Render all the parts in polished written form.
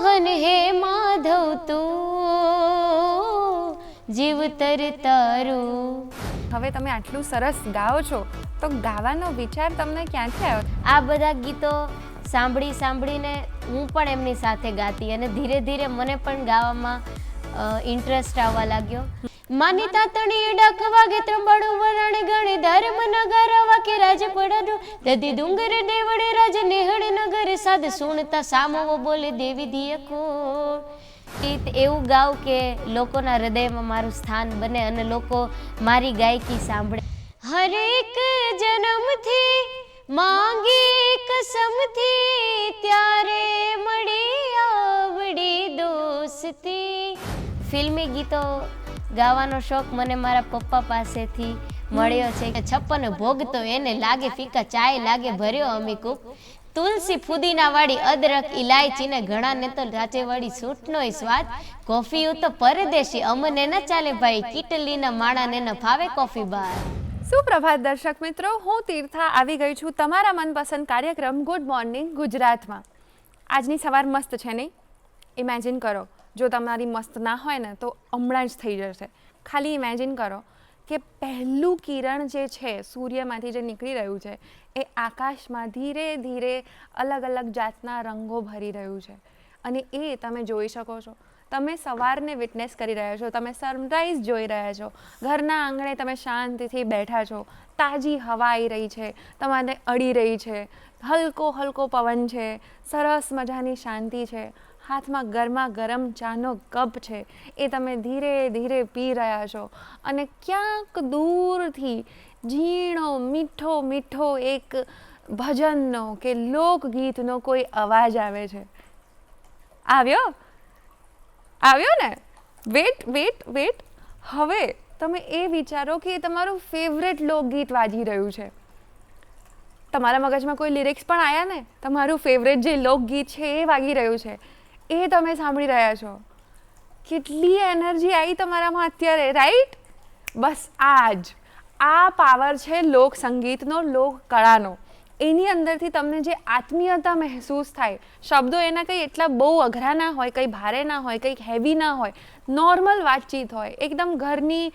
મોહન હે માધવ તું જીવતર તારું. હવે તમે આટલું સરસ ગાઓ છો તો ગાવાનો વિચાર તમને ક્યાંથી આવ્યો? આ બધા ગીતો સાંભળીને હું પણ એમની સાથે ગાતી અને ધીરે ધીરે મને પણ ગાવામાં ઇન્ટરેસ્ટ આવવા લાગ્યો. માનીતા તણી ડાક વાગે ત્રંબાડું વરાણ ગણે ધર્મ નગર વાકે રાજ પડડું દધી ડુંગર દેવડે રાજ નેહડ નગર સાદ સુણતા સામવો બોલે દેવી દિયકો. ગીત એવું ગાવ કે લોકોના હૃદયમાં મારું સ્થાન બને અને લોકો મારી ગાયકી સાંભળે. હરેક જન્મથી માંગી કસમથી ત્યારે મળી આવડી દોસ્તી. ફિલ્મી ગીતો ગાવાનો શોખ મને મારા પપ્પા પાસેથી મળ્યો છે. 56 ભોગ તો એને લાગે ફીકા ચાય લાગે ભર્યો અમીકુપ. તુલસી ફુદીના વાળી અદરક ઇલાયચી ને ઘણા ને તો કાચે વાળી સૂટનો સ્વાદ. કોફી તો પરદેશી અમને ન ચાલે ભાઈ કિટલીના માણાને ન ફાવે કોફી બાર. સુપ્રભાત દર્શક મિત્રો, હું તીર્થા આવી ગઈ છું તમારા મનપસંદ કાર્યક્રમ ગુડ મોર્નિંગ ગુજરાતમાં. આજની સવાર મસ્ત છે નહીં? ઇમેજિન કરો, જો તમારી મસ્ત ના હોય ને તો હમણાં જ થઈ જશે. ખાલી ઇમેજિન કરો કે પહેલું કિરણ જે છે સૂર્યમાંથી જે નીકળી રહ્યું છે એ આકાશમાં ધીરે ધીરે અલગ અલગ જાતના રંગો ભરી રહ્યું છે અને એ તમે જોઈ શકો છો. તમે સવારને વિટનેસ કરી રહ્યા છો, તમે સનરાઈઝ જોઈ રહ્યા છો, ઘરના આંગણે તમે શાંતિથી બેઠા છો, તાજી હવા આવી રહી છે, તમારે અડી રહી છે, હલકો હલકો પવન છે, સરસ મજાની શાંતિ છે, હાથમાં ગરમા ગરમ ચાનો કપ છે, એ તમે ધીરે ધીરે પી રહ્યા છો અને ક્યાંક દૂરથી ઝીણો મીઠો મીઠો એક ભજનનો કે લોકગીતનો કોઈ અવાજ આવે છે. આવ્યો ને? વેટ. હવે તમે એ વિચારો કે તમારું ફેવરેટ લોકગીત વાજી રહ્યું છે. તમારા મગજમાં કોઈ લિરિક્સ પણ આવ્યા ને? તમારું ફેવરેટ જે લોકગીત છે એ વાગી રહ્યું છે, એ તમે સાંભળી રહ્યા છો. કેટલી એનર્જી આવી તમારામાં અત્યારે, રાઈટ? બસ આ પાવર છે લોક સંગીતનો, લોક કળાનો. એની અંદરથી તમને જે આત્મીયતા મહેસૂસ થાય, શબ્દો એના કંઈ એટલા બહુ અઘરા ના હોય, કંઈ ભારે ના હોય, કંઈક હેવી ના હોય, નોર્મલ વાતચીત હોય, એકદમ ઘરની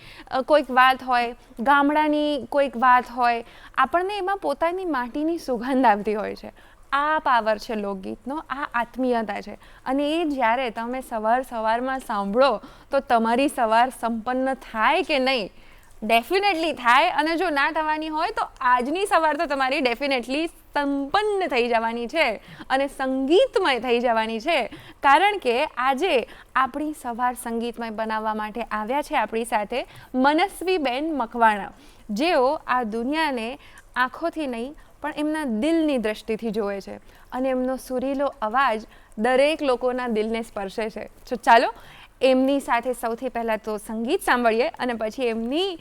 કોઈક વાત હોય, ગામડાની કોઈક વાત હોય, આપણને એમાં પોતાની માટીની સુગંધ આવતી હોય છે. આ પાવર છે લોકગીતનો, આ આત્મીયતા છે અને એ જ્યારે તમે સવારમાં સાંભળો તો તમારી સવાર સંપન્ન થાય કે નહીં? ડેફિનેટલી થાય. અને જો ના થવાની હોય તો આજની સવાર તો તમારી ડેફિનેટલી સંપન્ન થઈ જવાની છે અને સંગીતમય થઈ જવાની છે, કારણ કે આજે આપણી સવાર સંગીતમય બનાવવા માટે આવ્યા છે આપણી સાથે મનસ્વીબેન મકવાણા, જેઓ આ દુનિયાને આંખોથી નહીં પણ એમના દિલની દ્રષ્ટિથી જોવે છે અને એમનો સુરીલો અવાજ દરેક લોકોના દિલને સ્પર્શે છે. તો ચાલો એમની સાથે સૌથી પહેલાં તો સંગીત સાંભળીએ અને પછી એમની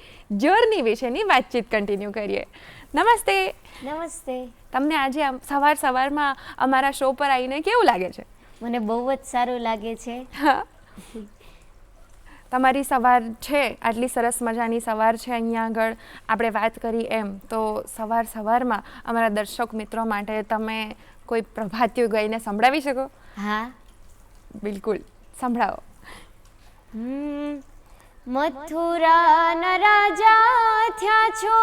જર્ની વિશેની વાતચીત કન્ટિન્યુ કરીએ. નમસ્તે. તમને આજે સવારમાં અમારા શો પર આવીને કેવું લાગે છે? મને બહુ જ સારું લાગે છે. તમારી સવાર છે, આટલી સરસ મજાની સવાર છે, અહીંયા આગળ આપણે વાત કરી એમ તો સવારમાં અમારા દર્શક મિત્રો માટે તમે કોઈ પ્રભાતિયું ગાઈને સંભળાવી શકો? હા, બિલકુલ, સંભળાવો. મથુરાના રાજા થયા છો,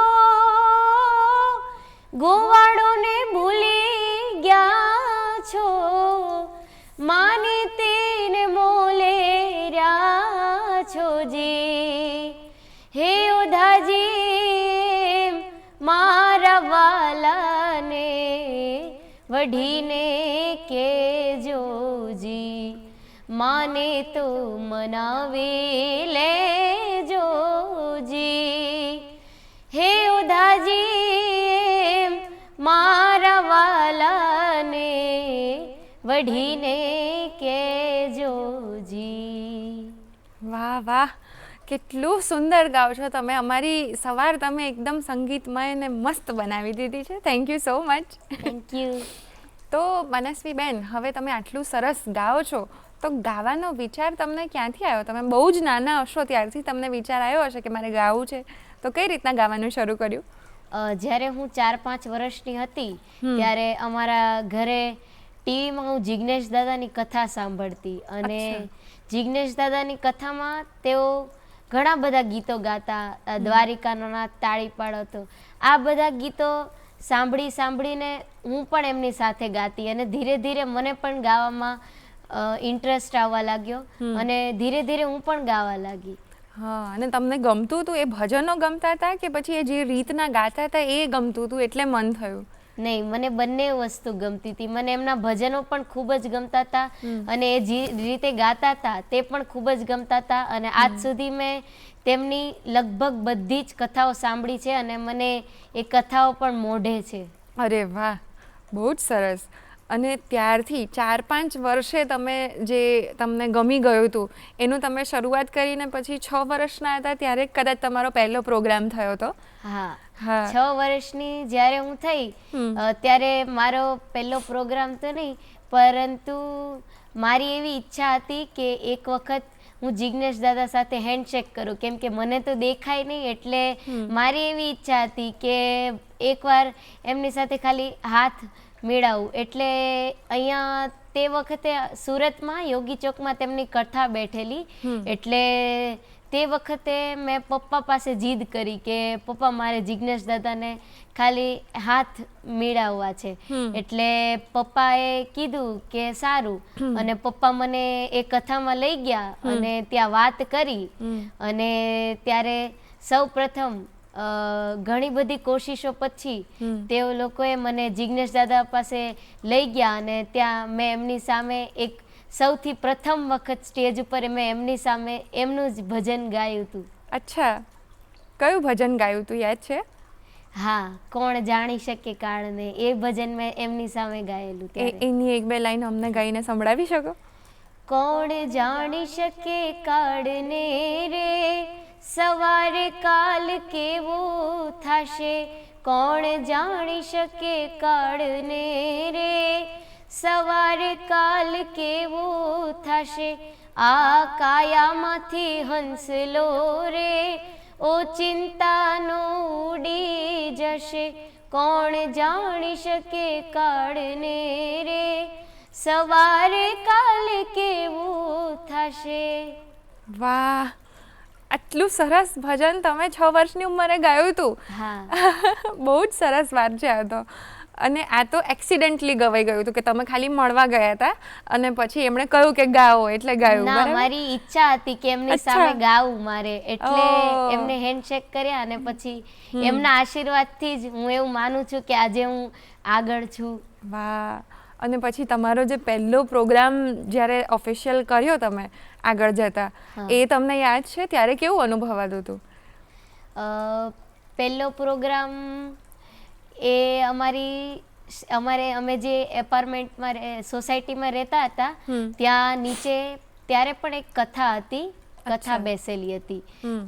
ગોવાળોને ભૂલી ગયા છો, માની તીને મોલે રહ્યા છો જી. હે ઉધાજી મારા વાલાને વઢીને કેજો જી, માને તો મનાવી લેજો જી. હે ઉધાજી મારા વાલાને વઢીને કેજો જી. વાહ, કેટલું સુંદર ગાઓ છો તમે. અમારી સવાર તમે એકદમ સંગીતમય અને મસ્ત બનાવી દીધી છે. Thank you so much. Thank you. તો મનસ્વીબેન, હવે તમે આટલું સરસ ગાઓ છો તો ગાવાનો વિચાર તમને ક્યાંથી આવ્યો? તમે બહુ જ નાના હશો ત્યારથી તમને વિચાર આવ્યો હશે કે મારે ગાવું છે, તો કઈ રીતના ગાવાનું શરૂ કર્યું? જ્યારે હું 4-5 વર્ષની હતી ત્યારે અમારા ઘરે ટીવીમાં હું જિગ્નેશ દાદાની કથા સાંભળતી અને જિગ્નેશ દાદાની કથામાં તેઓ ઘણા બધા ગીતો ગાતા, દ્વારિકાનો નાથ, તાળી પાડો તો, આ બધા ગીતો સાંભળીને હું પણ એમની સાથે ગાતી અને ધીરે ધીરે મને પણ ગાવામાં ઇન્ટરેસ્ટ આવવા લાગ્યો અને ધીરે ધીરે હું પણ ગાવા લાગી. હા, અને તમને ગમતું હતું? એ ભજનો ગમતા હતા કે પછી એ જે રીતના ગાતા હતા એ ગમતું હતું એટલે મન થયું? નહીં, મને બંને વસ્તુ ગમતી હતી. મને એમના ભજનો પણ ખૂબ જ ગમતા હતા અને એ જે રીતે ગાતા હતા તે પણ ખૂબ જ ગમતા હતા અને આજ સુધી મેં તેમની લગભગ બધી જ કથાઓ સાંભળી છે અને મને એ કથાઓ પણ મોઢે છે. અરે વાહ, બહુ જ સરસ. અને ત્યારથી 4-5 વર્ષે તમે જે તમને ગમી ગયું હતું એનું તમે શરૂઆત કરીને પછી 6 વર્ષના હતા ત્યારે કદાચ તમારો પહેલો પ્રોગ્રામ થયો હતો. હા, 6 વર્ષની જ્યારે હું થઈ ત્યારે મારો પહેલો પ્રોગ્રામ તો નહીં, પરંતુ મારી એવી ઈચ્છા હતી કે એક વખત હું જિગ્નેશ દાદા સાથે હેન્ડશેક કરું, કેમ કે મને તો દેખાય નહીં, એટલે મારી એવી ઈચ્છા હતી કે એકવાર એમની સાથે ખાલી હાથ મેળાવું. એટલે અહીંયા તે વખતે સુરતમાં યોગી ચોકમાં તેમની કથા બેઠેલી, એટલે તે વખતે મેં પપ્પા પાસે જીદ કરી કે પપ્પા મારે જિગ્નેશ દાદાને ખાલી હાથ મેળવવા છે. એટલે પપ્પાએ કીધું કે સારું, અને પપ્પા મને એ કથામાં લઈ ગયા અને ત્યાં વાત કરી અને ત્યારે સૌ પ્રથમ ઘણી બધી કોશિશો પછી તેઓ લોકોએ મને જિગ્નેશ દાદા પાસે લઈ ગયા અને ત્યાં મેં એમની સામે એક સૌથી પ્રથમ વખત સ્ટેજ ઉપર મેં એમની સામે એમનું જ ભજન ગાયું હતું. અચ્છા, કયું ભજન ગાયું હતું યાદ છે? હા, કોણ જાણી શકે કાળને, એ ભજન મેં એમની સામે ગાયેલું. એની એક બે લાઈન અમને ગાઈને સંભળાવી શકો? કોણ જાણી શકે કાળને રે, સવારે કાલ કેવો થશે, કોણ જાણી શકે કાળને રે, સવારે કાલ કેવો થશે, આ કાયામાંથી હંસલો રે, ઓ ચિંતાનો ઉડી જશે, કોણ જાણી શકે કાળને રે, સવારે કાલ કેવું થશે. વાહ, આટલું સરસ ભજન તમે 6 વર્ષની ઉંમરે ગાયું હતું. હા, બહુ જ સરસ વાત છે આ તો. અને આ તો એક્સિડન્ટલી ગવાઈ ગયું હતું કે તમે ખાલી મળવા ગયા હતા અને પછી એમણે કહ્યું કે ગાઓ એટલે ગાયું? ના, મારી ઈચ્છા હતી કે એમની સામે ગાવું મારે, એટલે એમને હેન્ડશેક કર્યા અને પછી એમના આશીર્વાદથી જ હું એવું માનું છું કે આજે હું આગળ છું. વાહ. અને પછી તમારો જે પહેલો પ્રોગ્રામ જ્યારે ઓફિશિયલ કર્યો તમે આગળ જતા, એ તમને યાદ છે? ત્યારે કેવું અનુભવાતું હતું? પહેલો પ્રોગ્રામ એ અમે જે એપાર્ટમેન્ટમાં સોસાયટીમાં રહેતા હતા ત્યાં નીચે ત્યારે પણ એક કથા હતી, કથા બેસેલી હતી.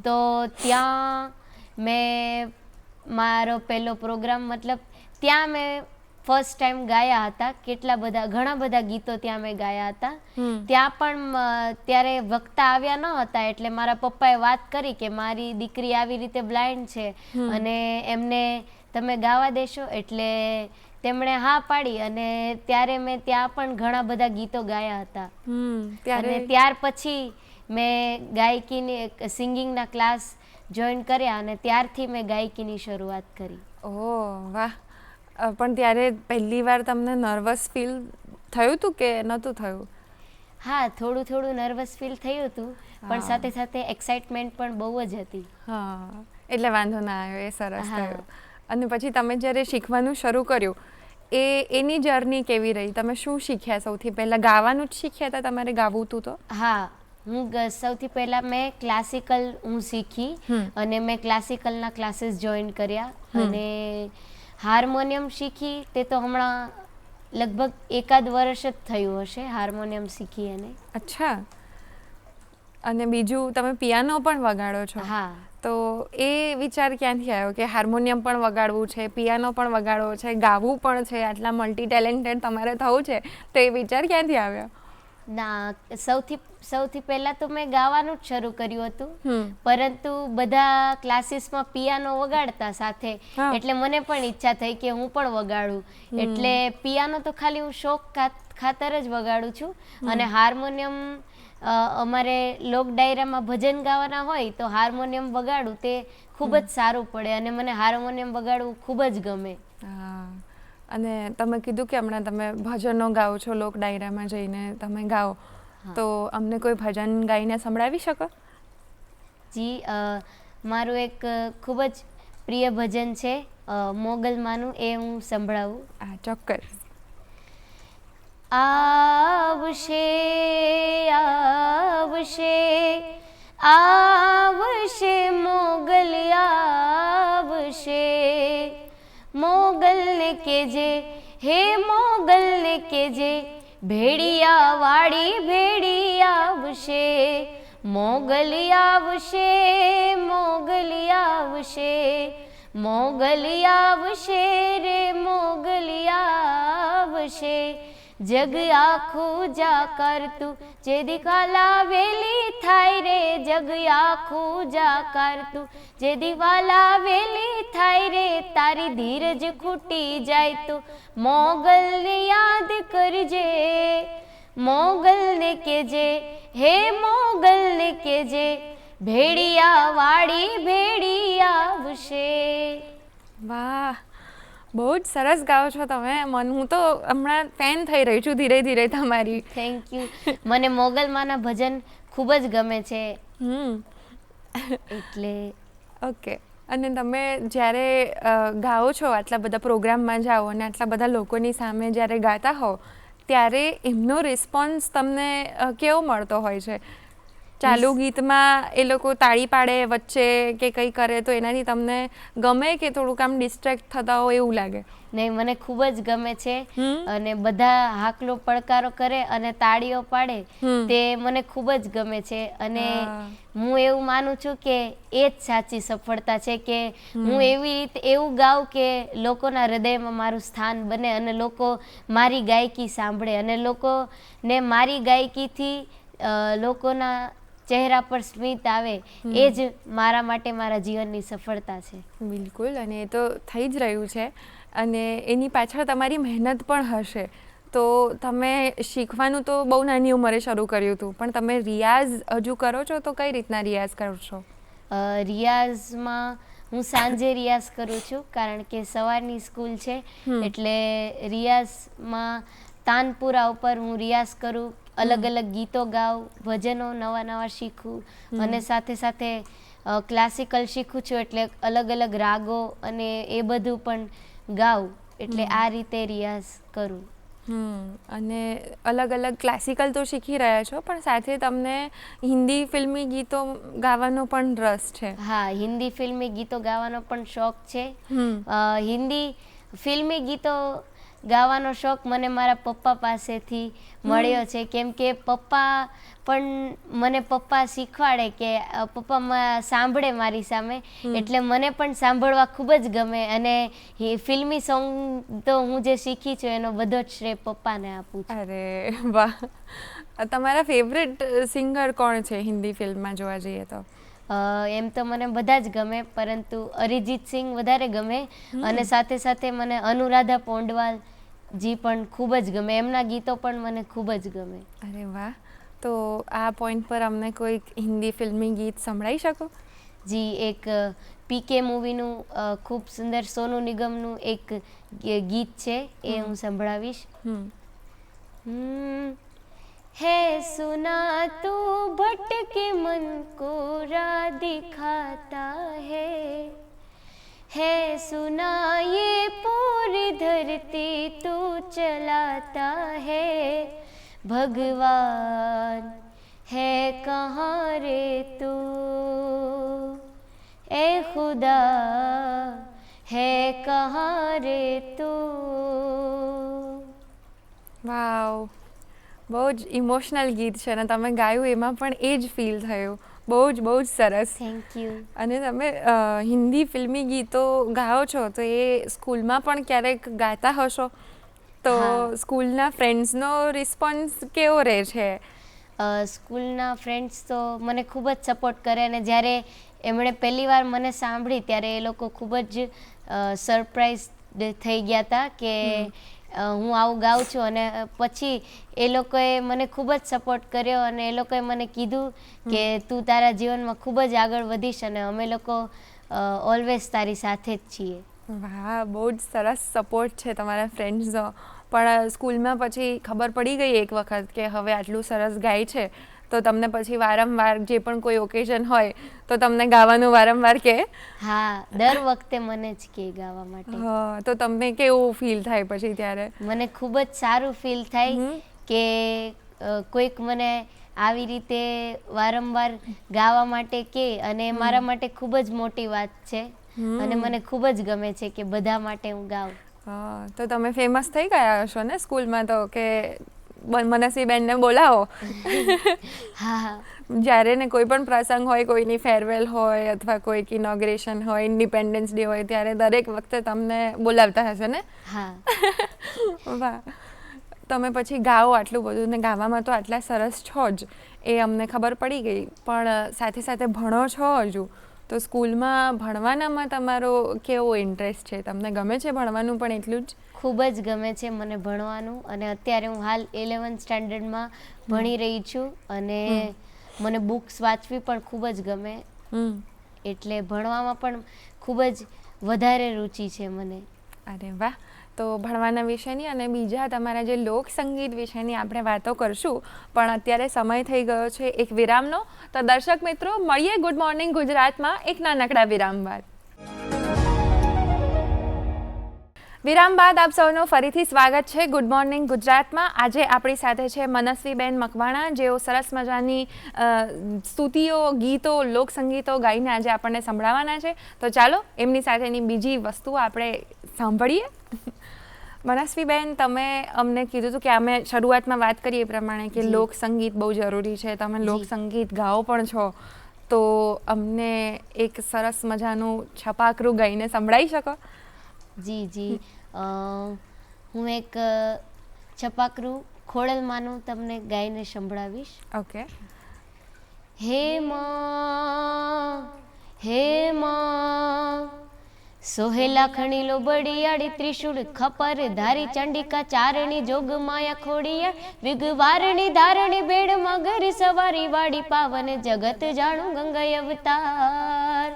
તો ત્યાં મેં મારો પહેલો પ્રોગ્રામ, મતલબ ત્યાં મેં ફર્સ્ટ ટાઈમ ગાયા હતા. ઘણા બધા ગીતો ત્યાં મેં ગાયા હતા. ત્યાં પણ ત્યારે વક્તા આવ્યા ન હતા, એટલે મારા પપ્પાએ વાત કરી કે મારી દીકરી આવી રીતે બ્લાઇન્ડ છે અને એમને તમે ગાવા દેશો, એટલે તેમણે હા પાડી અને ત્યારે મેં ત્યાં પણ ઘણા બધા ગીતો ગાયા હતા. અને ત્યાર પછી મેં ગાયકીની સિંગિંગના ક્લાસ જોઈન કર્યા અને ત્યારથી મેં ગાયકીની શરૂઆત કરી. ઓહ વાહ. પણ ત્યારે પહેલી વાર તમને નર્વસ ફીલ થયું હતું કે નહોતું થયું? હા, થોડું નર્વસ ફીલ થયું હતું, પણ સાથે સાથે એક્સાઇટમેન્ટ પણ બહુ જ હતી. હા, એટલે વાંધો ના આવ્યો, એ સરસ થયું. અને પછી તમે જ્યારે શીખવાનું શરૂ કર્યું એની જર્ની કેવી રહી? તમે શું શીખ્યા સૌથી પહેલાં? ગાવાનું જ શીખ્યા હતા તમારે? ગાવું હતું તો? હા, હું સૌથી પહેલાં મેં ક્લાસિકલ શીખી અને મેં ક્લાસિકલના ક્લાસીસ જોઈન કર્યા અને હાર્મોનિયમ શીખી. તે તો હમણાં લગભગ 1 વર્ષ જ થયું હશે હાર્મોનિયમ શીખી એને. અચ્છા. અને બીજું તમે પિયાનો પણ વગાડો છો? હા. તો એ વિચાર ક્યાંથી આવ્યો કે હાર્મોનિયમ પણ વગાડવું છે, પિયાનો પણ વગાડવો છે, ગાવું પણ છે, આટલા મલ્ટી ટેલેન્ટેડ તમારે થવું છે, તો એ વિચાર ક્યાંથી આવ્યો? ના, સૌથી પહેલા તો મેં ગાવાનું જ શરૂ કર્યું હતું, પરંતુ બધા ક્લાસીસમાં પિયાનો વગાડતા સાથે, એટલે મને પણ ઈચ્છા થઈ કે હું પણ વગાડું. એટલે પિયાનો તો ખાલી હું શોખ ખાતર જ વગાડું છું. અને હાર્મોનિયમ અમારે લોક ડાયરામાં ભજન ગાવાના હોય તો હાર્મોનિયમ વગાડું તે ખૂબ જ સારું પડે અને મને હાર્મોનિયમ વગાડવું ખૂબ જ ગમે. હા, અને તમે કીધું કે હમણાં તમે ભજનો ગાઓ છો, લોક ડાયરામાં જઈને તમે ગાઓ, તો અમને કોઈ ભજન ગાઈને સંભળાવી શકો? જી, મારું એક ખૂબ જ પ્રિય ભજન છે મોગલમાનું, એ હું સંભળાવું. હા, ચોક્કસ. આવશે આવશે આવશે મોગલ આવશે, મોગલને કેજે હે મોગલને કેજે ભેડિયા વાળી ભેડી આવશે, મોગલ આવશે મોગલ આવશે, મોગલ આવશે રે મોગલ આવશે, જગ આખું જાકરતું જેદી કાલા વેલી થાય રે, જગ આખું જાકરતું જેદી વાલા વેલી થાય રે, તારી ધીરજ ખૂટી જાય તો મોગલને યાદ કરજે, મોગલને કેજે હે મોગલને કેજે ભેડિયા વાળી ભેડી આવશે. વાહ, બહુ જ સરસ ગાઓ છો તમે. હું તો હમણાં ફેન થઈ રહી છું ધીરે ધીરે તમારી. Thank you. મને મોગલમાના ભજન ખૂબ જ ગમે છે એટલે. ઓકે. અને તમે જ્યારે ગાઓ છો, આટલા બધા પ્રોગ્રામમાં જાઓ અને આટલા બધા લોકોની સામે જ્યારે ગાતા હો, ત્યારે એમનો રિસ્પોન્સ તમને કેવો મળતો હોય છે? ચાલુ ગીતમાં એ લોકો તાળી પાડે વચ્ચે કે કંઈ કરે તો એનાથી તમને ગમે કે થોડુંક આમ ડિસ્ટ્રેક્ટ થતા હોય એવું લાગે? નહીં, મને ખૂબ જ ગમે છે. અને બધા હાકલો પડકારો કરે અને તાળીઓ પાડે તે મને ખૂબ જ ગમે છે. અને હું એવું માનું છું કે એ જ સાચી સફળતા છે કે હું એવી રીતે એવું ગાઉં કે લોકોના હૃદયમાં મારું સ્થાન બને અને લોકો મારી ગાયકી સાંભળે અને લોકોને મારી ગાયકીથી લોકોના ચહેરા પર સ્મિત આવે, એ જ મારા માટે મારા જીવનની સફળતા છે. બિલકુલ, અને એ તો થઈ જ રહ્યું છે. અને એની પાછળ તમારી મહેનત પણ હશે. તો તમે શીખવાનું તો બહુ નાની ઉંમરે શરૂ કર્યું હતું, પણ તમે રિયાઝ હજુ કરો છો તો કઈ રીતના રિયાઝ કરો છો? રિયાઝમાં હું સાંજે રિયાઝ કરું છું કારણ કે સવારની સ્કૂલ છે, એટલે રિયાઝમાં તાનપુરા ઉપર હું રિયાઝ કરું, અલગ અલગ ગીતો ગાઉં, ભજનો નવા નવા શીખું અને સાથે સાથે ક્લાસિકલ શીખું છું એટલે અલગ અલગ રાગો અને એ બધું પણ ગાઉં, એટલે આ રીતે રિયાઝ કરું. અને અલગ અલગ ક્લાસિકલ તો શીખી રહ્યા છો, પણ સાથે તમને હિન્દી ફિલ્મી ગીતો ગાવાનો પણ રસ છે? હા, હિન્દી ફિલ્મી ગીતો ગાવાનો પણ શોખ છે. હિન્દી ફિલ્મી ગીતો ગાવાનો શોખ મને મારા પપ્પા પાસેથી મળ્યો છે, કેમ કે પપ્પા પણ મને શીખવાડે કે પપ્પા સાંભળે મારી સામે, એટલે મને પણ સાંભળવા ખૂબ જ ગમે અને ફિલ્મી સોંગ તો હું જે શીખી છું એનો બધો જ શ્રેય પપ્પાને આપું છું. અરે વાહ! તમારા ફેવરેટ સિંગર કોણ છે હિન્દી ફિલ્મમાં જોવા જઈએ તો? એમ તો મને બધા જ ગમે, પરંતુ અરિજીત સિંહ વધારે ગમે અને સાથે સાથે મને અનુરાધા પૌંડવાલ જી પણ ખૂબ જ ગમે, એમના ગીતો પણ મને ખૂબ જ ગમે. અરે વાહ! તો આ પોઈન્ટ પર અમને કોઈક હિન્દી ફિલ્મી ગીત સંભળાવી શકો? જી, એક પીકે મૂવીનું ખૂબ સુંદર સોનુ નિગમનું એક ગીત છે, એ હું સંભળાવીશ. है सुना तू भटके मन को राह दिखाता है सुना ये पूरी धरती तू चलाता है, भगवान है कहाँ रे तू, ए खुदा है कहाँ रे तू. વાવ, બહુ જ ઇમોશનલ ગીત છે અને તમે ગાયું એમાં પણ એ જ ફીલ થયું. બહુ જ સરસ. Thank you. અને તમે હિન્દી ફિલ્મી ગીતો ગાઓ છો તો એ સ્કૂલમાં પણ ક્યારેક ગાતા હશો, તો સ્કૂલના ફ્રેન્ડ્સનો રિસ્પોન્સ કેવો રહે છે? સ્કૂલના ફ્રેન્ડ્સ તો મને ખૂબ જ સપોર્ટ કરે અને જ્યારે એમણે પહેલી વાર મને સાંભળી ત્યારે એ લોકો ખૂબ જ સરપ્રાઈઝ થઈ ગયા હતા કે હું આવું ગાઉં છું અને પછી એ લોકોએ મને ખૂબ જ સપોર્ટ કર્યો અને એ લોકોએ મને કીધું કે તું તારા જીવનમાં ખૂબ જ આગળ વધીશ અને અમે લોકો ઓલવેઝ તારી સાથે જ છીએ. વાહ, બહુ જ સરસ સપોર્ટ છે તમારા ફ્રેન્ડ્સનો. પણ સ્કૂલમાં પછી ખબર પડી ગઈ એક વખત કે હવે આટલું સરસ ગાય છે, તો તમને પછી વારંવાર જે પણ કોઈ ઓકેઝન હોય તો તમને ગાવાનું વારંવાર કહે? હા, દર વખતે મને જ કે ગાવા માટે. હા, તો તમને કેવું ફીલ થાય પછી ત્યારે? મને ખૂબ જ સારું ફીલ થાય કે કોઈક મને આવી રીતે વારંવાર ગાવા માટે કે, અને મારા માટે ખૂબ જ મોટી વાત છે અને મને ખૂબ જ ગમે છે કે બધા માટે હું ગાઉં. હા, તો તમે ફેમસ થઈ ગયા હશો ને સ્કૂલમાં તો, કે મનસ્વીબેનને બોલાવો. હા, જ્યારે ને કોઈ પણ પ્રસંગ હોય, કોઈની ફેરવેલ હોય અથવા કોઈક ઇનોગ્રેશન હોય, ઇન્ડિપેન્ડન્સ ડે હોય, ત્યારે દરેક વખતે તમને બોલાવતા હશે ને? હા. વાહ, તમે પછી ગાઓ આટલું બધું ને ગાવામાં તો આટલા સરસ છો જ, એ અમને ખબર પડી ગઈ. પણ સાથે સાથે ભણો છો હજુ, તો સ્કૂલમાં ભણવાનામાં તમારો કેવો ઇન્ટરેસ્ટ છે? તમને ગમે છે ભણવાનું પણ એટલું જ? ખૂબ જ ગમે છે મને ભણવાનું, અને અત્યારે હું હાલ 11th સ્ટાન્ડર્ડમાં ભણી રહી છું અને મને બુક્સ વાંચવી પણ ખૂબ જ ગમે, એટલે ભણવામાં પણ ખૂબ જ વધારે રુચિ છે મને. અરે વાહ, તો ભણવાના વિષયની અને બીજા તમારા જે લોકસંગીત વિષયની આપણે વાતો કરશું, પણ અત્યારે સમય થઈ ગયો છે એક વિરામનો. તો દર્શક મિત્રો, મળીએ ગુડ મોર્નિંગ ગુજરાતમાં એક નાનકડા વિરામ બાદ. વિરામ બાદ આપ સૌનું ફરીથી સ્વાગત છે ગુડ મોર્નિંગ ગુજરાતમાં. આજે આપણી સાથે છે મનસ્વીબેન મકવાણા, જેઓ સરસ મજાની સ્તુતિઓ, ગીતો, લોકસંગીતો ગાઈને આજે આપણને સંભળાવવાના છે. તો ચાલો એમની સાથેની બીજી વસ્તુઓ આપણે સાંભળીએ. મનસ્વીબેન, તમે અમને કીધું હતું કે અમે શરૂઆતમાં વાત કરીએ એ પ્રમાણે કે લોકસંગીત બહુ જરૂરી છે, તમે લોકસંગીત ગાઓ પણ છો, તો અમને એક સરસ મજાનું છપાકરું ગાઈને સંભળાવી શકો? જી જી, હું એક છપાકરું ખોડલમાંનું તમને ગાઈને સંભળાવીશ. ઓકે. હે માં, હે માં, સોહેલા ખણીલો બડિયાળી ત્રિશુળ ખપર ધારી ચંડિકા ચારણી જોગ માયા ખોડિયા વિગવારણી ધારણી બેડમાં ગરી સવારી વાડી પાવન જગત જાણું ગંગા અવતાર.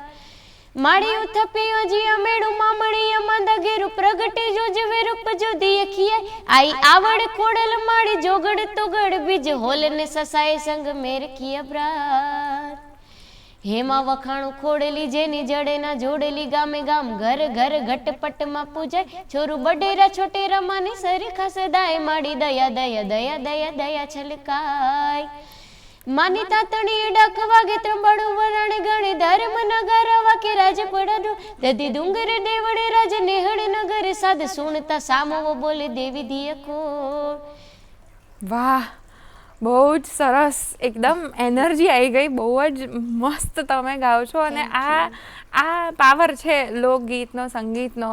માળીયું થપિયો જીયા મેળું મામણીયા માંદા ઘેરું પ્રગટે જોજવે રૂપ જોદી ખિયાય આઈ આવડ ખોડલ માળી જોગડ તોગડ બીજ હોલ ને સસાય સંગ મેર ખિયા હેમાં વખાણું ખોડેલી જેની જડે ના જોડેલી ગામે ગામ ઘર ઘર ઘટપટ માં પૂજાય છોરું બડેરા છોટેરા માની સરીખા સદાય માડી દયા દયા દયા દયા દયા છલકાય. માની તાતણી ડખ વાગે ત્રંબાડું વરાણ ગણે ધર્મ નગર વાકે રાજ પડાડું દદી ડુંગર દેવડે રાજ નેહડ નગર સાદ સુણતા સામવો બોલે દેવી દિય કોળ. વાહ, બહુ જ સરસ, એકદમ એનર્જી આવી ગઈ, બહુ જ મસ્ત તમે ગાઓ છો. અને આ પાવર છે લોકગીતનો, સંગીતનો.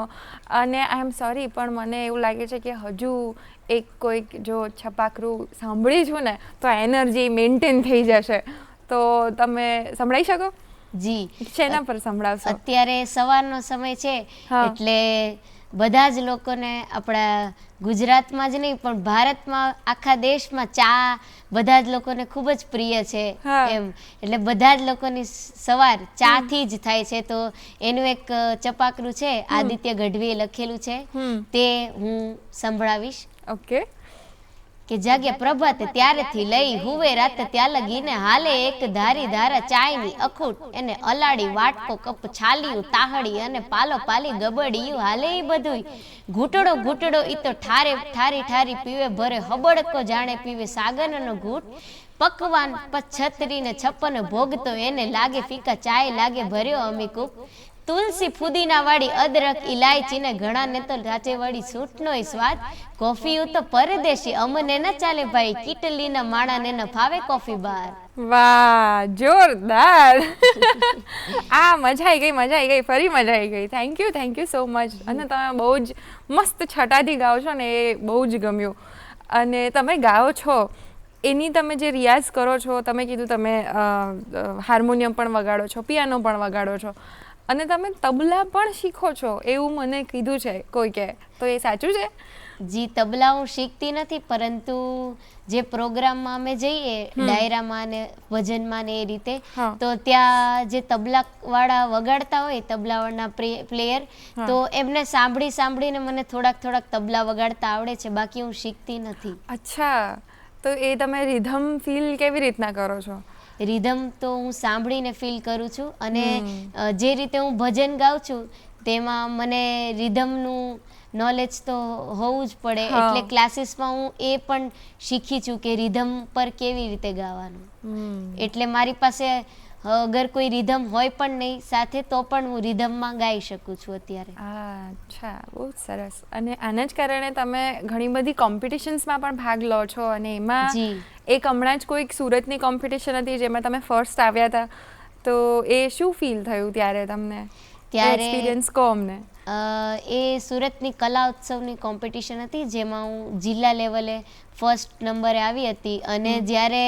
અને આઈ એમ સોરી, પણ મને એવું લાગે છે કે હજુ એક કોઈક જો છપાકરું સાંભળી છું ને તો એનર્જી મેન્ટેન થઈ જશે. તો તમે સંભળાવી શકો? જી. શેના પર સંભળાવશો? અત્યારે સવારનો સમય છે, એટલે બધા જ લોકોને આપણા ગુજરાતમાં જ નહીં પણ ભારતમાં, આખા દેશમાં ચા બધા જ લોકોને ખૂબ જ પ્રિય છે એમ, એટલે બધા જ લોકોની સવાર ચા થી જ થાય છે. તો એનું એક ચપાકરું છે, આદિત્ય ગઢવીએ લખેલું છે, તે હું સંભળાવીશ. ઓકે. કે જાગ્યા પ્રભાત ત્યારથી લઈ હુવે રાત ત્યાં લગીને હાલે એક ધારી ધારા ચાયની અખૂટ એને અલાડી વાટકો કપ છાલિયું તાહડી અને પાલો પાલી ગબડિયું હાલે બધું ઘૂંટડો ઘૂંટડો ઈ તો ઠારે ઠારી ઠારી પીવે ભરે હબડકો જાણે પીવે સાગરનો ઘૂંટ પકવાન છત્રીને છપ્પન ભોગતો એને લાગે ફીકા ચાય લાગે ભર્યો અમીકૂપ તુલસી ફુદીના વાળી અદરક ઇલાયચી ને ઘણા ને તો રાચે વાળી સૂટનો સ્વાદ કોફી તો પરદેશી અમને ન ચાલે ભાઈ કીટલી ના માણા ને ન ફાવે કોફી બાર. વાહ, જોરદાર. આ મજા આવી ગઈ, મજા આવી ગઈ, ફરી મજા આવી ગઈ. Thank you so much. અને તમે બહુ જ મસ્ત છટાથી ગાઓ છો ને, એ બહુ જ ગમ્યું. અને તમે ગાઓ છો એની તમે જે રિયાઝ કરો છો, તમે કીધું તમે હાર્મોનિયમ પણ વગાડો છો, પિયાનો પણ વગાડો છો, અને તમે તબલા પણ શીખો છો એવું મને કીધું છે કોઈકે, તો એ સાચું છે? જી તબલા હું શીખતી નથી, પરંતુ જે પ્રોગ્રામમાં અમે જઈએ ડાયરામાં ને ભજનમાં ને એ રીતે, હા. તો ત્યાં જે તબલા વાળા વગાડતા હોય, તબલાવાળાના પ્લેયર, તો એમને સાંભળીને મને થોડાક તબલા વગાડતા આવડે છે, બાકી હું શીખતી નથી. અચ્છા, તો એ તમે રિધમ ફીલ કેવી રીતના કરો છો? રિધમ તો હું સાંભળીને ફીલ કરું છું, અને જે રીતે હું ભજન ગાઉં છું તેમાં મને રિધમનું નોલેજ તો હોવું જ પડે, હા. એટલે ક્લાસીસમાં હું એ પણ શીખી છું કે રિધમ પર કેવી રીતે ગાવાનું. એટલે મારી પાસે અગર કોઈ રિધમ હોય પણ નહીં સાથે, તો પણ હું રિધમમાં ગાઈ શકું છું અત્યારે. અચ્છા, બહુ સરસ. અને આના જ કારણે તમે ઘણી બધી કોમ્પિટિશન્સમાં પણ ભાગ લો છો, અને એમાં જી. એક હમણાં જ કોઈક સુરતની કોમ્પિટિશન હતી જેમાં તમે ફર્સ્ટ આવ્યા હતા, તો એ શું ફીલ થયું ત્યારે તમને? ત્યારે એક્સપિરિયન્સ કહો અમને. એ સુરતની કલા ઉત્સવની કોમ્પિટિશન હતી, જેમાં હું જિલ્લા લેવલે ફર્સ્ટ નંબરે આવી હતી, અને જ્યારે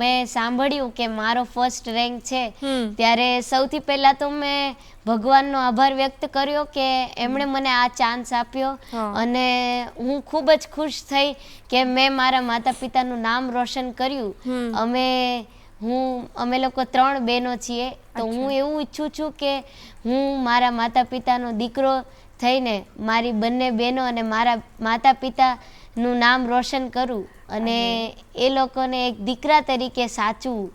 મેં સાંભળ્યું કે મારો ફર્સ્ટ રેન્ક છે, ત્યારે સૌથી પહેલાં તો મેં ભગવાનનો આભાર વ્યક્ત કર્યો કે એમણે મને આ ચાન્સ આપ્યો, અને હું ખૂબ જ ખુશ થઈ કે મેં મારા માતા પિતાનું નામ રોશન કર્યું. અમે લોકો 3 બહેનો છીએ, તો હું એવું ઈચ્છું છું કે હું મારા માતા પિતાનો દીકરો થઈને મારી બંને બહેનો અને મારા માતા પિતાનું નામ રોશન કરું, અને એ લોકોને એક દીકરા તરીકે સાચવું,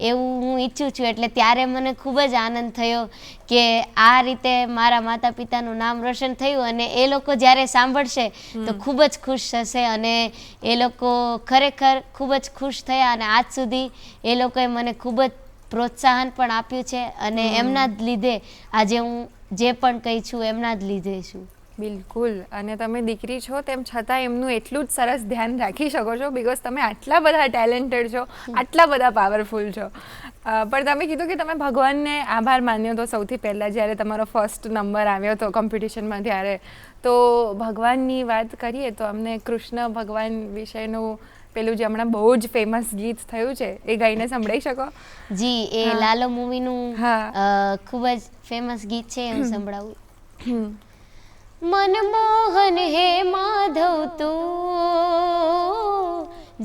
એવું હું ઈચ્છું છું. એટલે ત્યારે મને ખૂબ જ આનંદ થયો કે આ રીતે મારા માતા પિતાનું નામ રોશન થયું, અને એ લોકો જ્યારે સાંભળશે તો ખૂબ જ ખુશ થશે, અને એ લોકો ખરેખર ખૂબ જ ખુશ થયા, અને આજ સુધી એ લોકોએ મને ખૂબ જ પ્રોત્સાહન પણ આપ્યું છે, અને એમના જ લીધે આજે હું જે પણ કહી છું એમના જ લીધે છું. બિલકુલ. અને તમે દીકરી છો તેમ છતાં એમનું એટલું જ સરસ ધ્યાન રાખી શકો છો, બિકોઝ તમે આટલા બધા ટેલેન્ટેડ છો, આટલા બધા પાવરફુલ છો. પણ તમે કીધું કે તમે ભગવાનને આભાર માન્યો હતો સૌથી પહેલાં જ્યારે તમારો ફર્સ્ટ નંબર આવ્યો હતો કોમ્પિટિશનમાં ત્યારે. તો ભગવાનની વાત કરીએ તો અમને કૃષ્ણ ભગવાન વિશેનું પેલું જે હમણાં બહુ જ ફેમસ ગીત થયું છે એ ગાઈને સંભળાવી શકો? જી, એ લાલો મૂવીનું ખૂબ જ ફેમસ ગીત છે, હું સંભળાવું. મનમોહન હે માધવ તું,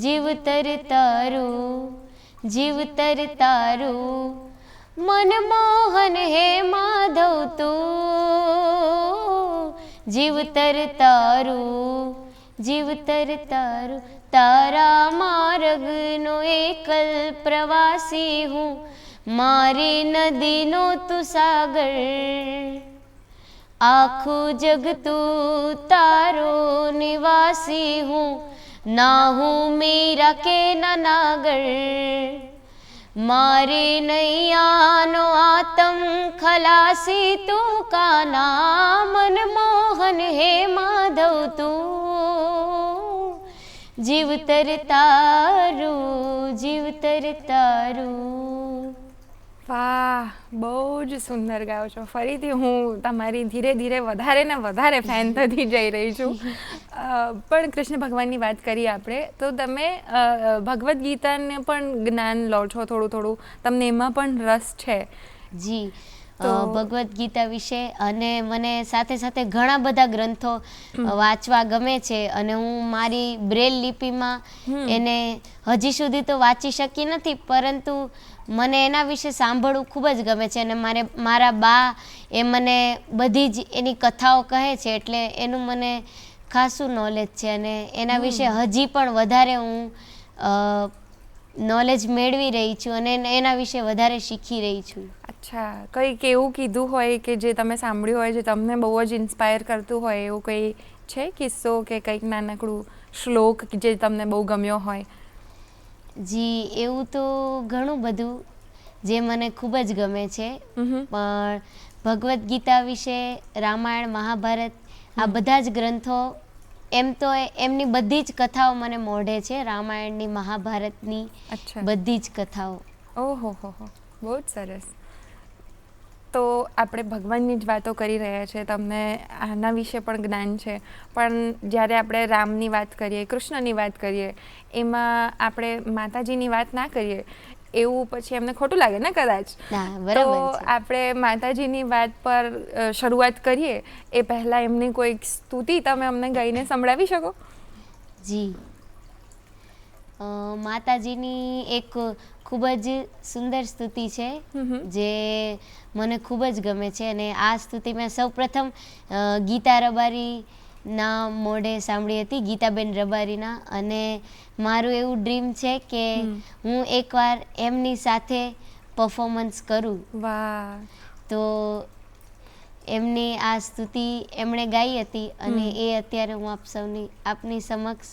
જીવતર તારું, જીવતર તારું. મનમોહન હે માધવ તું, જીવતર તારું, જીવતર તારું. તારા માર્ગનો એકલ પ્રવાસી હું, મારી નદીનો તું સાગર. આખું જગ તું તારો નિવાસી હું, ના હું મીરા કે ના નાગર. મારી નૈયાનો આતમ ખલાસી તું કાના. મનમોહન હે માધવ તું, જીવતર તારું, જીવતર તારું. વાહ, બહુ જ સુંદર ગાઓ છો. ફરીથી હું તમારી ધીરે ધીરે વધારે ને વધારે ફેન થતી જઈ રહી છું. પણ કૃષ્ણ ભગવાનની વાત કરીએ આપણે, તો તમે ભગવદ્ ગીતાને પણ જ્ઞાન લો છો થોડું થોડું, તમને એમાં પણ રસ છે? જી, ભગવદ્ ગીતા વિશે અને મને સાથે સાથે ઘણા બધા ગ્રંથો વાંચવા ગમે છે, અને હું મારી બ્રેલ લિપિમાં એને હજી સુધી તો વાંચી શકી નથી, પરંતુ મને એના વિશે સાંભળવું ખૂબ જ ગમે છે, અને મારા બા એ મને બધી જ એની કથાઓ કહે છે, એટલે એનું મને ખાસું નોલેજ છે, અને એના વિશે હજી પણ વધારે હું નોલેજ મેળવી રહી છું, અને એના વિશે વધારે શીખી રહી છું. અચ્છા, કંઈક એવું કીધું હોય કે જે તમે સાંભળ્યું હોય, જે તમને બહુ જ ઇન્સ્પાયર કરતું હોય, એવું કંઈ છે કિસ્સો કે કંઈક નાનકડું શ્લોક જે તમને બહુ ગમ્યો હોય? જી, એવું તો ઘણું બધું જે મને ખૂબ જ ગમે છે, પણ ભગવદ્ ગીતા વિશે, રામાયણ, મહાભારત, આ બધા જ ગ્રંથો, એમ તો એમની બધી જ કથાઓ મને મોઢે છે, રામાયણની, મહાભારતની બધી જ કથાઓ. ઓહો હો, બહુ જ સરસ. તો આપણે ભગવાનની જ વાતો કરી રહ્યા છીએ, તમને આના વિશે પણ જ્ઞાન છે, પણ જ્યારે આપણે રામની વાત કરીએ, કૃષ્ણની વાત કરીએ, એમાં આપણે માતાજીની વાત ના કરીએ એવું પછી એમને ખોટું લાગે ને કદાચ. ના, તો બરાબર છે. આપણે માતાજીની વાત પર શરૂઆત કરીએ એ પહેલાં એમની કોઈક સ્તુતિ તમે અમને ગાઈને સંભળાવી શકો? જી. માતાજીની એક ખૂબ જ સુંદર સ્તુતિ છે જે મને ખૂબ જ ગમે છે, અને આ સ્તુતિ મેં સૌપ્રથમ ગીતા રબારીના મોઢે સાંભળી હતી, ગીતાબેન રબારીના. અને મારું એવું ડ્રીમ છે કે હું એકવાર એમની સાથે પરફોર્મન્સ કરું. વાહ. તો એમની આ સ્તુતિ એમણે ગાઈ હતી અને એ અત્યારે હું આપની સમક્ષ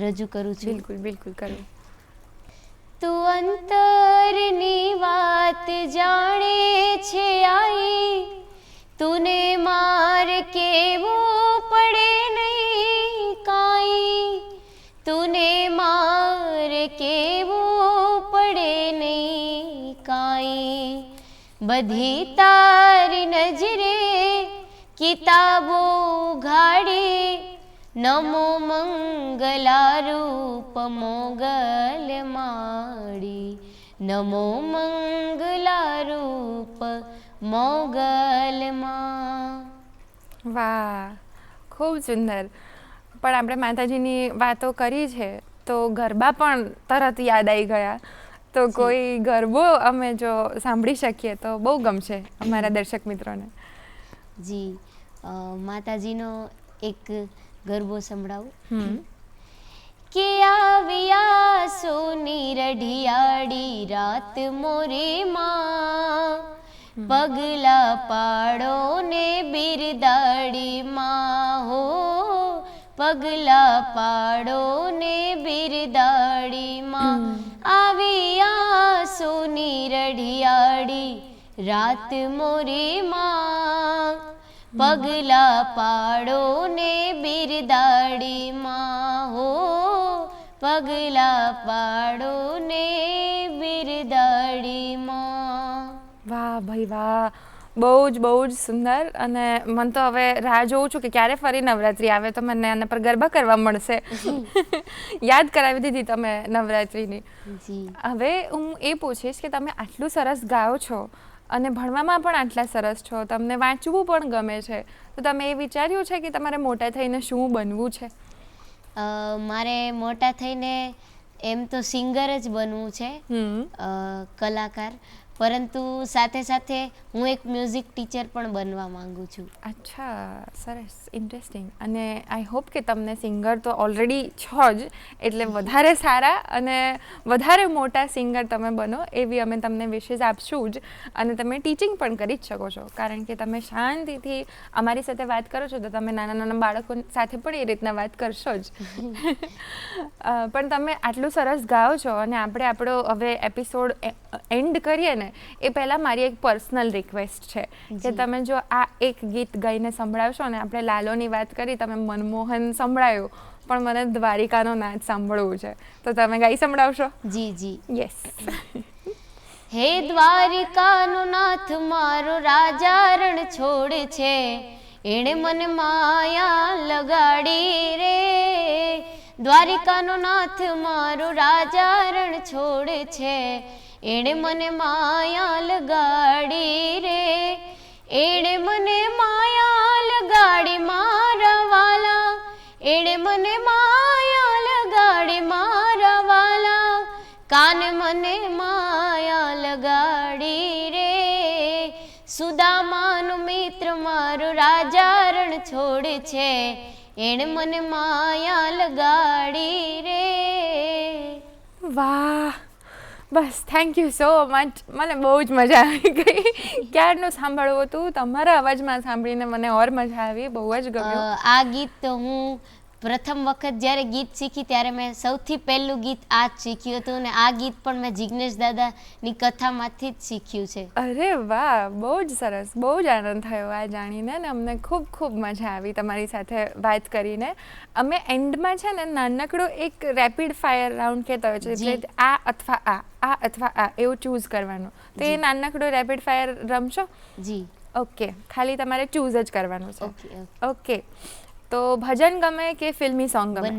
રજૂ કરું છું. બિલકુલ બિલકુલ કરો. તું અંતરની વાત જાણે છે આઈ, તુને માર કેવું પડે નહીં કાંઈ, તુને માર કેવું પડે નહીં કાંઈ. બધી તારી નજરે કિતાબો ઘાડી, નમો મંગલારૂપ મોગલ માડી, નમો મંગલારૂપ મોગલ માં. વાહ, ખૂબ સુંદર. પણ આપણે માતાજીની વાતો કરી છે તો ગરબા પણ તરત યાદ આવી ગયા. તો કોઈ ગરબો અમે જો સાંભળી શકીએ તો બહુ ગમશે અમારા દર્શક મિત્રોને. જી, માતાજીનો એક ગરબો સંભળાવું. કે આવ્યા સોની રઢિયાળી રાત મોરે માં, પગલા પાડો ને બિરદાડી માં, હો પગલા પાડો ને બિરદાડી માં. આવ્યા સોની રઢિયાળી રાત મોરે માં, પગલા પાડો ને બિરદાડી માં, હો પગલા પાડો ને બિરદાડી માં. વાહ ભાઈ વાહ, બહુ જ સુંદર. અને મને તો હવે રાહ જોઉં છું કે ક્યારે ફરી નવરાત્રિ આવે તો મને આના પર ગરબા કરવા મળશે. યાદ કરાવી દીધી તમે નવરાત્રિની. હવે હું એ પૂછીશ કે તમે આટલું સરસ ગાઓ છો અને ભણવામાં પણ આટલા સરસ છો, તમને વાંચવું પણ ગમે છે, તો તમે એ વિચાર્યું છે કે તમારે મોટા થઈને શું બનવું છે? મારે મોટા થઈને એમ તો સિંગર જ બનવું છે, કલાકાર. પરંતુ સાથે સાથે હું એક મ્યુઝિક ટીચર પણ બનવા માંગુ છું. અચ્છા, સરસ, ઇન્ટરેસ્ટિંગ. અને આઈ હોપ કે તમને સિંગર તો ઓલરેડી છો જ, એટલે વધારે સારા અને વધારે મોટા સિંગર તમે બનો એવી અમે તમને વિશેષ આપશું જ. અને તમે ટીચિંગ પણ કરી જ શકો છો, કારણ કે તમે શાંતિથી અમારી સાથે વાત કરો છો તો તમે નાના બાળકો સાથે પણ એ રીતના વાત કરશો જ. પણ તમે આટલું સરસ ગાઓ છો અને આપણે આપણો હવે એપિસોડ એન્ડ કરીએ ને એ પહેલાં મારી એક પર્સનલ રિક્વેસ્ટ છે કે તમે જો આ એક ગીત ગાઈને સંભળાવશો ને. આપણે લાલોની વાત કરી, તમે મનમોહન સંભળાયું, પણ મને દ્વારિકાનો નાચ સાંભળવું છે, તો તમે ગાઈ સંભળાવશો? જી જી. યસ. હે દ્વારિકાનો નાથ મારો રાજા રણ છોડ છે, એણે મને માયા લગાડી રે. દ્વારિકાનો નાથ મારો રાજા રણ છોડ છે, એણે મને માયા લગાડી રે. એણે મને માયા લગાડી મારા વાલા, એણે મને માયા લગાડી મારા વાલા. કાન મને માયા લગાડી રે. સુદામાનો મિત્ર મારો રાજા રણ છોડ છે, એણે મને માયા લગાડી રે. વાહ, બસ, થેન્ક યુ સો મચ. મને બહુ જ મજા આવી ગઈ. ક્યારનું સાંભળવું હતું, તમારા અવાજમાં સાંભળીને મને ઓર મજા આવી, બહુ જ ગમ્યું. આ ગીત તો હું પ્રથમ વખત જ્યારે ગીત શીખી ત્યારે મેં સૌથી પહેલું ગીત આ જ શીખ્યું હતું, અને આ ગીત પણ મેં જિગ્નેશ દાદાની કથામાંથી જ શીખ્યું છે. અરે વાહ, બહુ જ સરસ, બહુ જ આનંદ થયો આ જાણીને, અને અમને ખૂબ મજા આવી તમારી સાથે વાત કરીને. અમે એન્ડમાં છે ને નાનકડો એક રેપિડ ફાયર રાઉન્ડ કહેતા હોય છે, એટલે આ અથવા આ એવું ચૂઝ કરવાનું. તો એ નાનકડો રેપિડ ફાયર રમશો? જી. ઓકે, ખાલી તમારે ચૂઝ જ કરવાનું છે. ઓકે, તો ભજન ગમે કે ફિલ્મી સોંગ ગમે?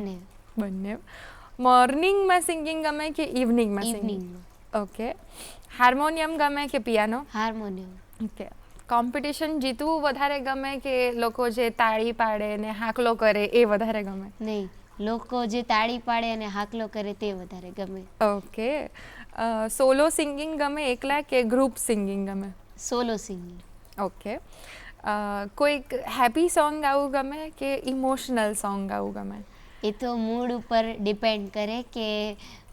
બંને. મોર્નિંગમાં સિંગિંગ ગમે કે ઇવનિંગમાં સિંગિંગ? ઓકે. હાર્મોનિયમ ગમે કે પિયાનો? હાર્મોનિયમ. ઓકે. કોમ્પિટિશન જીતવું વધારે ગમે કે લોકો જે તાળી પાડે ને હાકલો કરે એ વધારે ગમે? નહીં, લોકો જે તાળી પાડે અને હાકલો કરે તે વધારે ગમે. ઓકે. સોલો સિંગિંગ ગમે એકલા કે ગ્રુપ સિંગિંગ ગમે? Solo singing. ઓકે. કોઈક હેપી સોંગ ગાવું ગમે કે ઇમોશનલ સોંગ ગાવું ગમે? એ તો મૂડ ઉપર ડિપેન્ડ કરે કે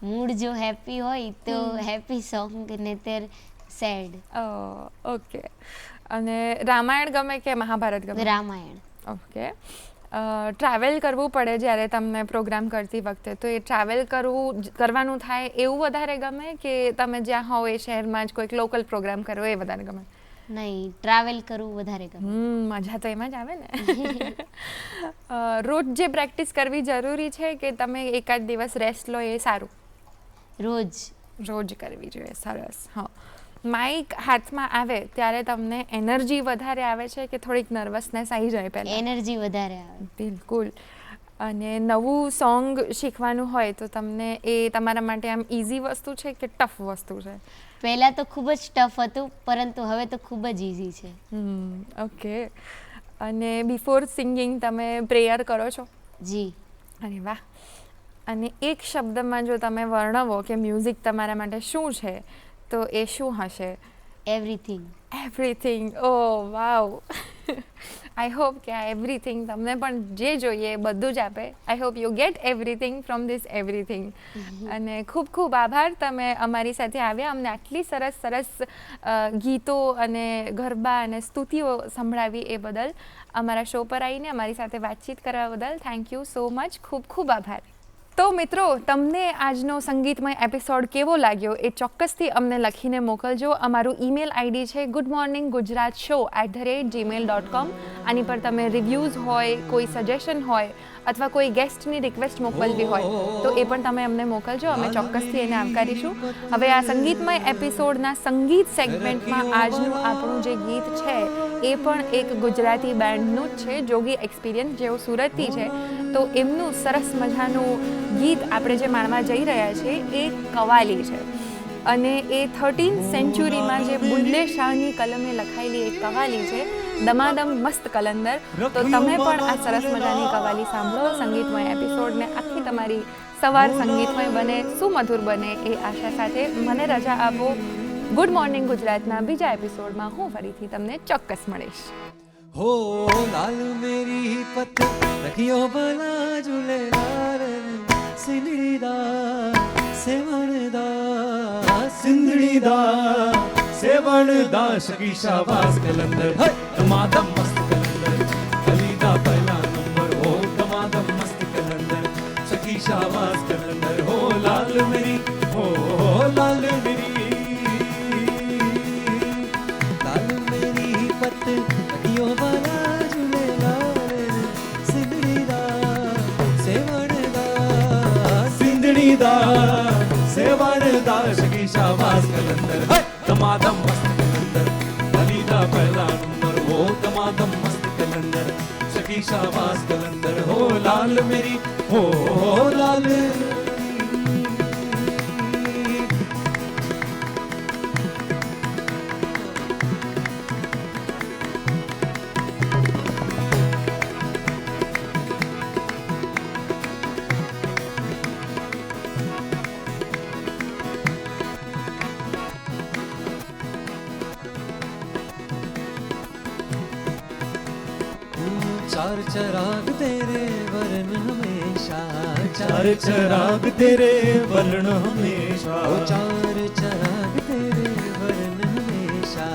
મૂડ જો હેપી હોય તો હેપી સોંગ નહીતર સેડ. ઓકે. અને રામાયણ ગમે કે મહાભારત ગમે? રામાયણ. ઓકે. ટ્રાવેલ કરવું પડે જ્યારે તમને પ્રોગ્રામ કરતી વખતે, તો એ ટ્રાવેલ કરવાનું થાય એવું વધારે ગમે કે તમે જ્યાં હોવ એ શહેરમાં જ કોઈક લોકલ પ્રોગ્રામ કરો એ વધારે ગમે? નહીં, ટ્રાવેલ કરવું વધારે ગમે. મજા તો એમાં જ આવે ને. રોજ જે પ્રેક્ટિસ કરવી જરૂરી છે કે તમે એકાદ દિવસ રેસ્ટ લો એ સારું? રોજ કરવી જોઈએ. સરસ. હા. માઇક હાથમાં આવે ત્યારે તમને એનર્જી વધારે આવે છે કે થોડીક નર્વસનેસ આવી જાય પહેલાં? એનર્જી વધારે આવે. બિલકુલ. અને નવું સોંગ શીખવાનું હોય તો તમને એ તમારા માટે આમ ઇઝી વસ્તુ છે કે ટફ વસ્તુ છે? પહેલાં તો ખૂબ જ ટફ હતું, પરંતુ હવે તો ખૂબ જ ઇઝી છે. ઓકે. અને બિફોર સિંગિંગ તમે પ્રેયર કરો છો? જી. અરે વાહ. અને એક શબ્દમાં જો તમે વર્ણવો કે મ્યુઝિક તમારા માટે શું છે તો એ શું હશે? Everything. Oh Vav. I hope કે આ એવરીથિંગ તમને પણ જે જોઈએ એ બધું જ આપે. I hope you get everything from this everything. અને ખૂબ ખૂબ આભાર તમે અમારી સાથે આવ્યા, અમને આટલી સરસ સરસ ગીતો અને ગરબા અને સ્તુતિઓ સંભળાવી એ બદલ, અમારા શો પર આવીને અમારી સાથે વાતચીત કરવા બદલ થેન્ક યુ સો મચ. ખૂબ ખૂબ આભાર. તો મિત્રો, તમને આજનો સંગીતમય એપિસોડ કેવો લાગ્યો એ ચોક્કસથી અમને લખીને મોકલજો. અમારું ઈમેલ આઈડી છે goodmorninggujarat@gmail.com. આની પર તમે રિવ્યૂઝ હોય, કોઈ સજેશન હોય અથવા કોઈ ગેસ્ટની રિક્વેસ્ટ મોકલવી હોય તો એ પણ તમે અમને મોકલજો. અમે ચોક્કસથી એને આવકારીશું. હવે આ સંગીતમય એપિસોડના સંગીત સેગમેન્ટમાં આજનું આપણું જે ગીત છે એ પણ એક ગુજરાતી બેન્ડનું જ છે, જોગી એક્સપિરિયન્સ, જેઓ સુરતથી છે. તો એમનું સરસ મજાનું ગીત આપણે જે માણવા જઈ રહ્યા છીએ એ કવાલી છે. અને એ 13th સેન્ચુરીમાં જે બુલ્લે શાહની કલમે લખાયેલી એક કવાલી છે, દમાદમ મસ્ત કલંદર. તો તમે પણ આ સરસ મજાની કવાલી સાંભળો. સંગીતમય એપિસોડને આખી તમારી સવાર સંગીતમય બને, સુમધુર બને એ આશા સાથે મને રજા આપો. ગુડ મોર્નિંગ ગુજરાતના બીજા એપિસોડમાં હું ફરીથી તમને ચોક્કસ મળીશ. हो लाल मेरी पत रखियो भला झूले लाल सिंदड़ीदा सेवणदा सखी शाबाश कलंदर दमादम मस्त कलंदर खलीदा पहला नंबर हो दमादम मस्त कलंदर सखी शाबाश कलंदर हो लाल मेरी पत रखियो भला झूले लाल सिंदड़ीदा सेवणदा सखी शाबाश कलंदर दमादम मस्त कलंदर खलीदा पहला नंबर हो दमादम मस्त कलंदर सखी शाबाश कलंदर हो लाल मेरी लाल चार चराग तेरे वरण हमेशा चार चराग तेरे वरण हमेशा चार चराग तेरे वरण हमेशा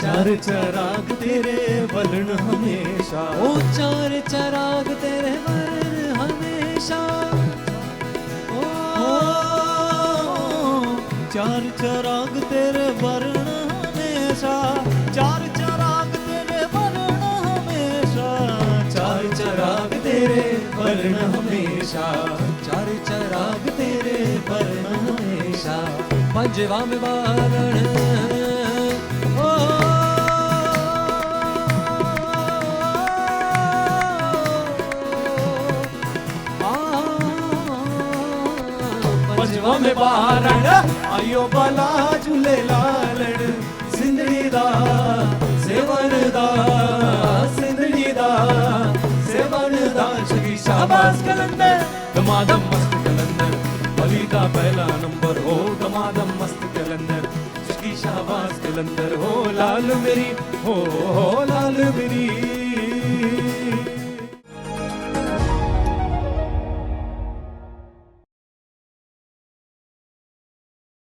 चार चराग तेरे वरण हमेशा ओ चार चराग तेरे वरण हमेशा ओ चार चराग तेरे वरण हमेशा चार चराग तेरे वरण हमेशा चार चराग तेरे वर्ण हमेशा चार चराग तेरे वर्ण हमेशा पंजवा में वारण ओ पंजवा सेवा में बारण आयो बाला झूले लालड़ सिंधड़ी दा सेवन दा सिंधड़ी दा सेवन दा सखी शाबाश कलंदर दमादम मस्त कलंदर बलीदा पहला नंबर हो दमादम मस्त कलंदर सखी शाबाश कलंदर हो लाल मेरी हो लाल मेरी